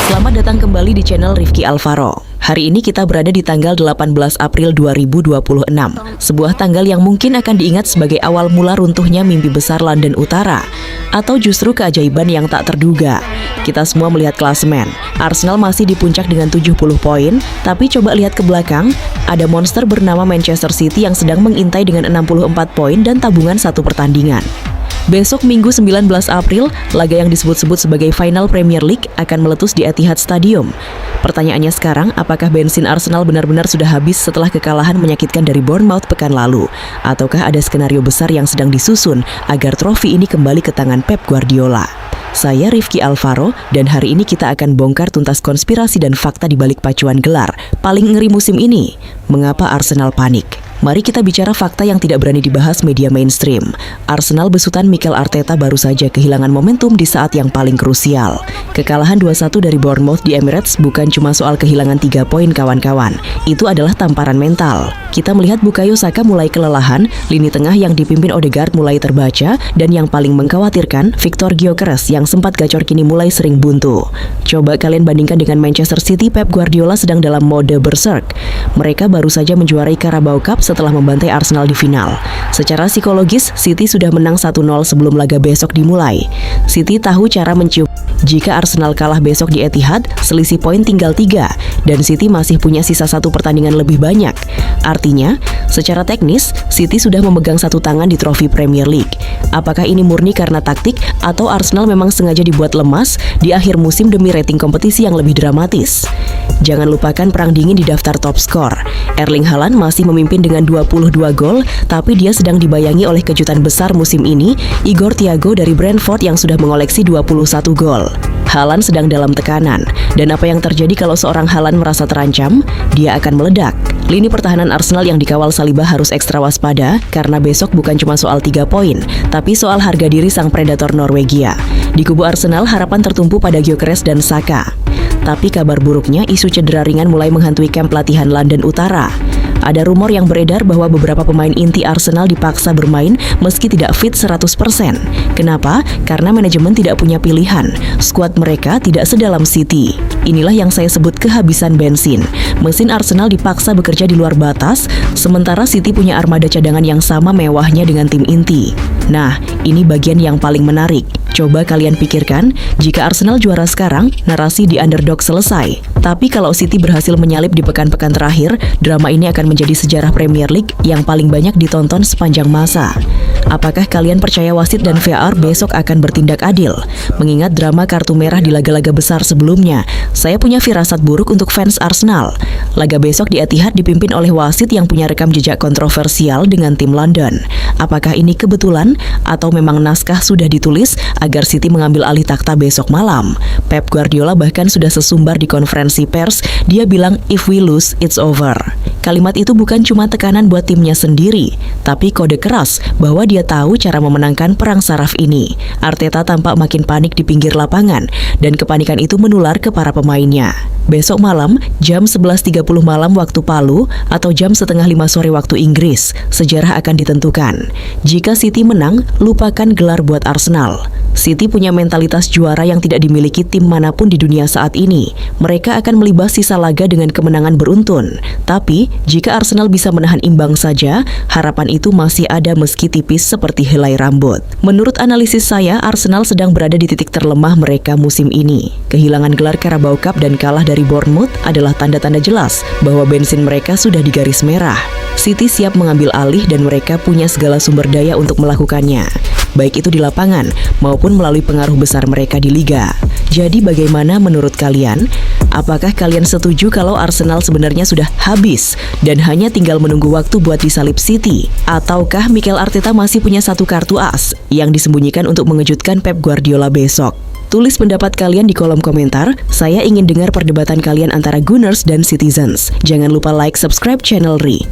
Selamat datang kembali di channel Rifki Alvaro. Hari ini kita berada di tanggal 18 April 2026. Sebuah tanggal yang mungkin akan diingat sebagai awal mula runtuhnya mimpi besar London Utara, atau justru keajaiban yang tak terduga. Kita semua melihat klasemen. Arsenal masih di puncak dengan 70 poin, tapi coba lihat ke belakang, ada monster bernama Manchester City yang sedang mengintai dengan 64 poin dan tabungan satu pertandingan. Besok Minggu 19 April, laga yang disebut-sebut sebagai final Premier League akan meletus di Etihad Stadium. Pertanyaannya sekarang, apakah bensin Arsenal benar-benar sudah habis setelah kekalahan menyakitkan dari Bournemouth pekan lalu? Ataukah ada skenario besar yang sedang disusun agar trofi ini kembali ke tangan Pep Guardiola? Saya Rifki Alvaro, dan hari ini kita akan bongkar tuntas konspirasi dan fakta di balik pacuan gelar paling ngeri musim ini. Mengapa Arsenal panik? Mari kita bicara fakta yang tidak berani dibahas media mainstream. Arsenal besutan Mikel Arteta baru saja kehilangan momentum di saat yang paling krusial. Kekalahan 2-1 dari Bournemouth di Emirates bukan cuma soal kehilangan 3 poin kawan-kawan. Itu adalah tamparan mental. Kita melihat Bukayo Saka mulai kelelahan, lini tengah yang dipimpin Odegaard mulai terbaca, dan yang paling mengkhawatirkan, Victor Gyökeres yang sempat gacor kini mulai sering buntu. Coba kalian bandingkan dengan Manchester City, Pep Guardiola sedang dalam mode berserk. Mereka baru saja menjuarai Carabao Cup setelah membantai Arsenal di final. Secara psikologis, City sudah menang 1-0 sebelum laga besok dimulai. City tahu cara mencium. Jika Arsenal kalah besok di Etihad, selisih poin tinggal 3, dan City masih punya sisa 1 pertandingan lebih banyak. Artinya, secara teknis, City sudah memegang 1 tangan di trofi Premier League. Apakah ini murni karena taktik, atau Arsenal memang sengaja dibuat lemas di akhir musim demi rating kompetisi yang lebih dramatis? Jangan lupakan perang dingin di daftar top skor. Erling Haaland masih memimpin dengan 22 gol, tapi dia sedang dibayangi oleh kejutan besar musim ini, Igor Thiago dari Brentford yang sudah mengoleksi 21 gol. Haaland sedang dalam tekanan, dan apa yang terjadi kalau seorang Haaland merasa terancam? Dia akan meledak. Lini pertahanan Arsenal yang dikawal Saliba harus ekstra waspada, karena besok bukan cuma soal 3 poin, tapi soal harga diri sang predator Norwegia. Di kubu Arsenal, harapan tertumpu pada Gyökeres dan Saka. Tapi kabar buruknya, isu cedera ringan mulai menghantui kamp latihan London Utara. Ada rumor yang beredar bahwa beberapa pemain inti Arsenal dipaksa bermain meski tidak fit 100%. Kenapa? Karena manajemen tidak punya pilihan. Skuad mereka tidak sedalam City. Inilah yang saya sebut kehabisan bensin. Mesin Arsenal dipaksa bekerja di luar batas, sementara City punya armada cadangan yang sama mewahnya dengan tim inti. Nah, ini bagian yang paling menarik. Coba kalian pikirkan, jika Arsenal juara sekarang, narasi di underdog selesai. Tapi kalau City berhasil menyalip di pekan-pekan terakhir, drama ini akan menjadi sejarah Premier League yang paling banyak ditonton sepanjang masa. Apakah kalian percaya wasit dan VAR besok akan bertindak adil? Mengingat drama kartu merah di laga-laga besar sebelumnya, saya punya firasat buruk untuk fans Arsenal. Laga besok di Etihad dipimpin oleh wasit yang punya rekam jejak kontroversial dengan tim London. Apakah ini kebetulan atau memang naskah sudah ditulis agar City mengambil alih takhta besok malam? Pep Guardiola bahkan sudah sesumbar di konferensi pers, dia bilang if we lose, it's over. Kalimat itu bukan cuma tekanan buat timnya sendiri, tapi kode keras bahwa dia tahu cara memenangkan perang saraf ini. Arteta tampak makin panik di pinggir lapangan, dan kepanikan itu menular ke para pemainnya. Besok malam, jam 11.30 malam waktu Palu, atau jam setengah 5 sore waktu Inggris, sejarah akan ditentukan. Jika City menang, lupakan gelar buat Arsenal. City punya mentalitas juara yang tidak dimiliki tim manapun di dunia saat ini. Mereka akan melibas sisa laga dengan kemenangan beruntun. Tapi, jika Arsenal bisa menahan imbang saja, harapan itu masih ada meski tipis seperti helai rambut. Menurut analisis saya, Arsenal sedang berada di titik terlemah mereka musim ini. Kehilangan gelar Carabao Cup dan kalah dari Bournemouth adalah tanda-tanda jelas bahwa bensin mereka sudah di garis merah. City siap mengambil alih dan mereka punya segala sumber daya untuk melakukannya, baik itu di lapangan maupun melalui pengaruh besar mereka di liga. Jadi bagaimana menurut kalian? Apakah kalian setuju kalau Arsenal sebenarnya sudah habis dan hanya tinggal menunggu waktu buat disalip City? Ataukah Mikel Arteta masih punya 1 kartu as yang disembunyikan untuk mengejutkan Pep Guardiola besok? Tulis pendapat kalian di kolom komentar. Saya ingin dengar perdebatan kalian antara Gunners dan Citizens. Jangan lupa like, subscribe channel Ri.